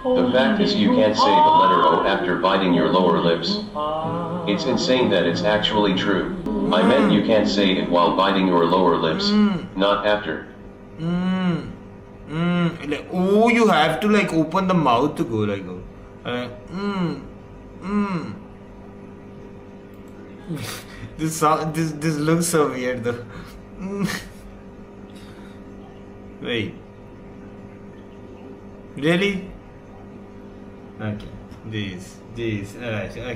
The fact is you can't say the letter O after biting your lower lips. It's insane that it's actually true. I meant you can't say it while biting your lower lips, not after. Like, oh, you have to like open the mouth to go like, this looks so weird though. Wait. Really? Okay. These. Alright.